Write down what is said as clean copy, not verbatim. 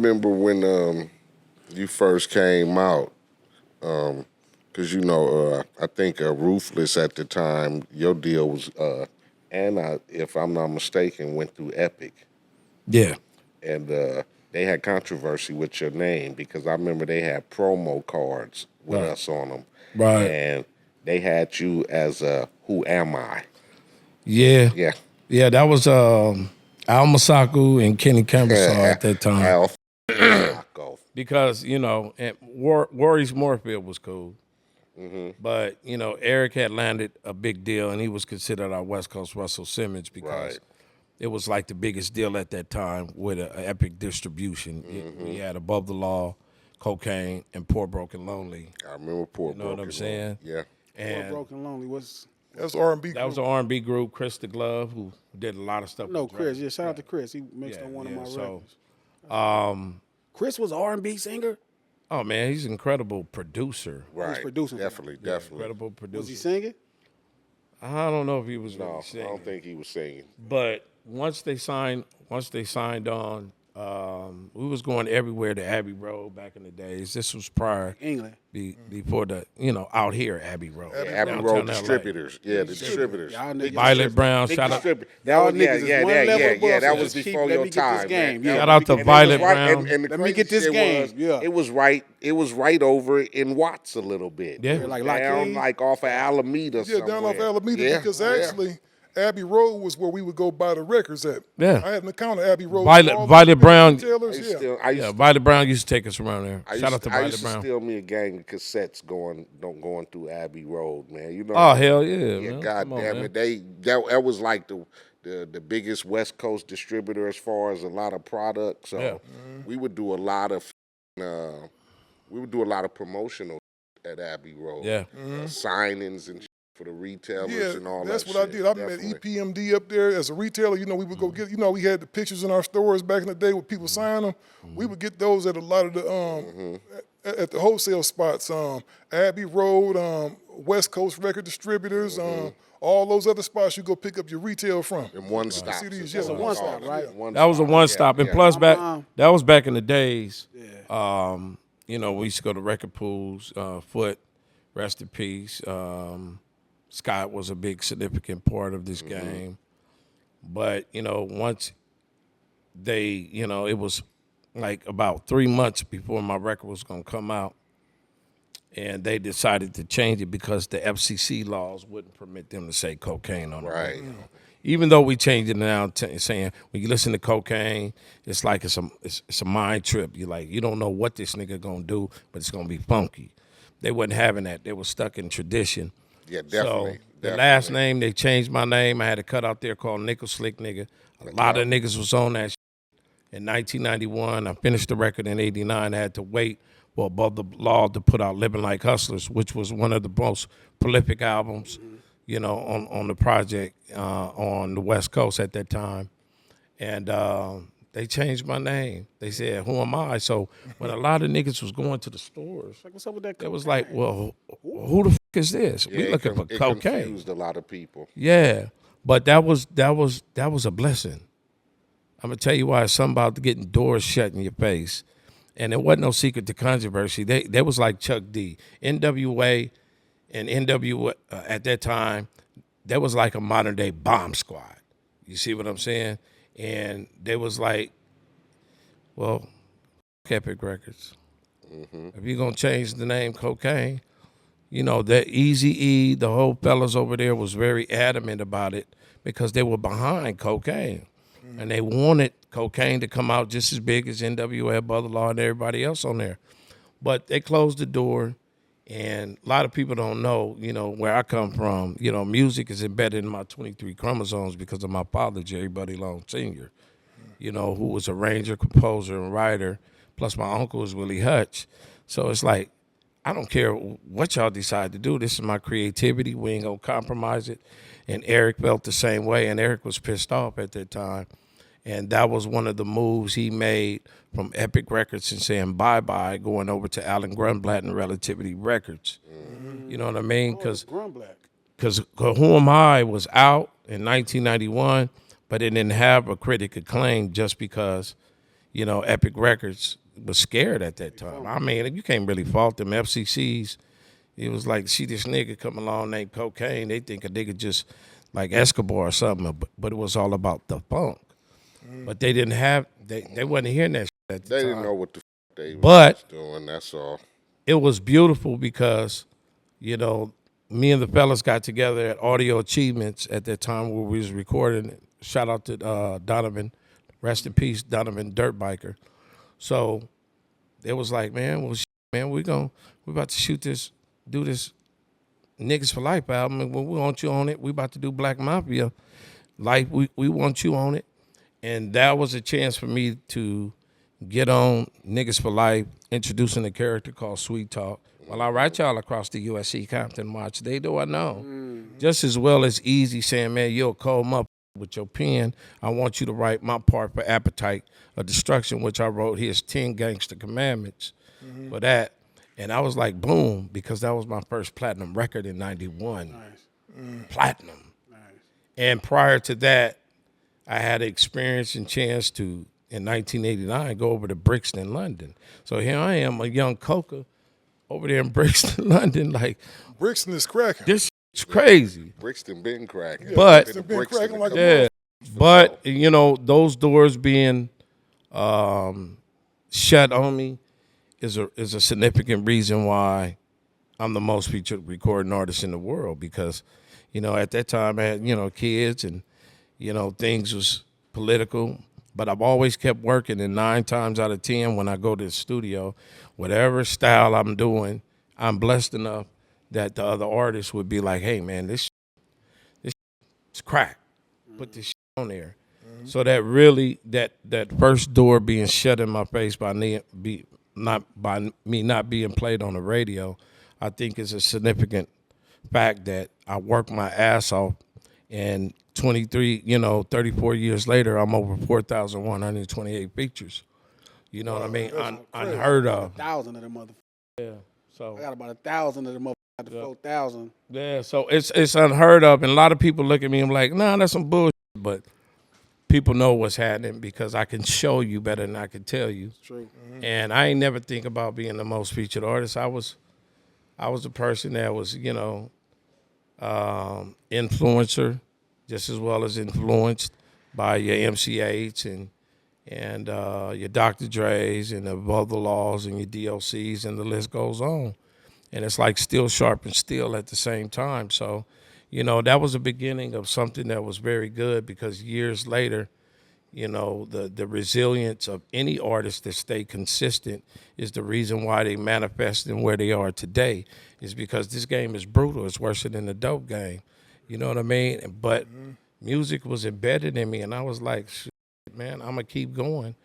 remember when you first came out, because I think Ruthless at the time, your deal was, if I'm not mistaken, went through Epic. Yeah. And they had controversy with your name because I remember they had promo cards with us on them. Right. And they had you as Who Am I? Yeah. Yeah. Yeah, that was Al Masaku and Kenny Cambasar at that time. Al Masaku. Because, and Warriors Moorfield was cool. But, Eric had landed a big deal, and he was considered our West Coast Russell Simmons because it was like the biggest deal at that time with an epic distribution. We had Above the Law, Kokane, and Poor Broken Lonely. I remember Poor Broken Lonely. You know what I'm saying? Yeah. And Poor Broken Lonely was... That was R&B group. That was an R&B group, Chris the Glove, who did a lot of stuff. No, Chris. Yeah, shout out to Chris. He mixed on one of my records. Chris was an R&B singer? Oh, man, he's an incredible producer. Right. He was producing. Definitely. Incredible producer. Was he singing? I don't know if he was No, really singing. I don't think he was singing. But once they signed on, we was going everywhere to Abbey Road back in the days. This was prior England. Before the, out here, Abbey Road. Abbey Road distributors. Yeah, the distributors. Violet Brown, shout out. That was before your time. Shout out to Violet Brown. And let me get this game. It was right over in Watts a little bit. Yeah. Down like off of Alameda somewhere. Yeah, down off Alameda because actually Abbey Road was where we would go buy the records at. Yeah. I had an account at Abbey Road. Violet Brown. Violet Brown used to take us around there. Shout out to Violet Brown. I used to steal me a gang of cassettes going through Abbey Road, man. Oh, hell yeah, yeah, man. God damn it. That was like the biggest West Coast distributor as far as a lot of products. So we would do a lot of promotional at Abbey Road. Yeah. Signings and for the retailers and all that. That's what I did. I met EPMD up there as a retailer. We would go get, we had the pictures in our stores back in the day with people signing them. We would get those at a lot of the, at the wholesale spots, Abbey Road, West Coast Record Distributors, all those other spots you go pick up your retail from. In one stop. That's a one stop, right? That was a one stop. And plus that was back in the days. Yeah. We used to go to record pools, Foot, rest in peace. Scott was a big significant part of this game. But, once they, it was like about 3 months before my record was going to come out. And they decided to change it because the FCC laws wouldn't permit them to say cocaine on the record. Even though we changed it now, saying when you listen to Kokane, it's like it's a mind trip. You don't know what this nigga gonna do, but it's gonna be funky. They wasn't having that. They were stuck in tradition. Yeah, definitely. So the last name, they changed my name. I had a cut out there called Nickel Slick Nigga. A lot of niggas was on that shit. In 1991, I finished the record in 89. I had to wait for Above the Law to put out Living Like Hustlers, which was one of the most prolific albums, on the project on the West Coast at that time. And they changed my name. They said, who am I? So when a lot of niggas was going to the stores, What's up with that? it was like, well, who the fuck is this? Yeah, we looking for it cocaine. confused a lot of people. Yeah, but that was a blessing. I'm gonna tell you why. It's something about getting doors shut in your face, and it wasn't no secret to controversy. They was like Chuck D, NWA, and NWA at that time. That was like a modern day bomb squad. You see what I'm saying? And they was like, well, Epic Records. If you're gonna change the name Kokane, that Eazy-E, the whole fellas over there was very adamant about it because they were behind Kokane. And they wanted Kokane to come out just as big as NWA, Above the Law, and everybody else on there. But they closed the door, and a lot of people don't know, where I come from. Music is embedded in my 23 chromosomes because of my father, Jerry Buddy Long Sr., who was a arranger, composer, and writer. Plus my uncle was Willie Hutch. So it's like, I don't care what y'all decide to do. This is my creativity. We ain't gonna compromise it. And Eric felt the same way, and Eric was pissed off at that time. And that was one of the moves he made from Epic Records and saying bye-bye, going over to Alan Grunblatt and Relativity Records. You know what I mean? Because Who Am I was out in 1991, but it didn't have a critic acclaim just because, Epic Records was scared at that time. I mean, you can't really fault them FCCs. It was like, see this nigga come along named Kokane. They think a nigga just like Escobar or something, but it was all about the funk. But they didn't have, they wasn't hearing that shit at the They time. didn't know what the they But was doing, that's all. it was beautiful because, me and the fellas got together at Audio Achievements at that time where we was recording. Shout out to Donovan, rest in peace, Donovan Dirt Biker. So it was like, man, we about to shoot this, do this Niggas for Life album, and we want you on it. We about to do Black Mafia Life. We want you on it, and that was a chance for me to get on Niggas for Life, introducing a character called Sweet Talk. Well, I write y'all across the USC Compton watch. They do I know. Just as well as Easy saying, man, you'll call them up with your pen. I want you to write my part for Appetite of Destruction, which I wrote his 10 Gangster Commandments for that. And I was like, boom, because that was my first platinum record in 91. Nice. Platinum. Nice. And prior to that, I had experience and chance to, in 1989, go over to Brixton, London. So here I am, a young coca, over there in Brixton, London, like, Brixton is cracking. this is crazy. Brixton been cracking. Yeah, But- Brixton been cracking like Yeah. But, those doors being shut on me is a significant reason why I'm the most featured recording artist in the world, because, at that time I had, kids and, things was political. But I've always kept working, and 9 times out of 10 when I go to the studio, whatever style I'm doing, I'm blessed enough that the other artists would be like, hey, man, this is crack. Put this on there. So that really, that first door being shut in my face by me not being played on the radio, I think is a significant fact that I worked my ass off, and 34 years later, I'm over 4,128 features. You know what I mean? Unheard of. 1,000 of them motherfuckers. Yeah. So I got about 1,000 of them motherfuckers. 4,000. yeah, so it's unheard of, and a lot of people look at me and I'm like, nah, that's some bullshit. But people know what's happening because I can show you better than I can tell you. True. And I ain't never think about being the most featured artist. I was a person that was, influencer, just as well as influenced by your MC8s and your Dr. Dre's and the Brother Laws and your DOCs, and the list goes on. And it's like steel sharpens steel at the same time. So, that was the beginning of something that was very good, because years later, the resilience of any artist that stay consistent is the reason why they manifest in where they are today, is because this game is brutal. It's worse than the dope game. You know what I mean? But music was embedded in me, and I was like, shit, man, I'm going to keep going.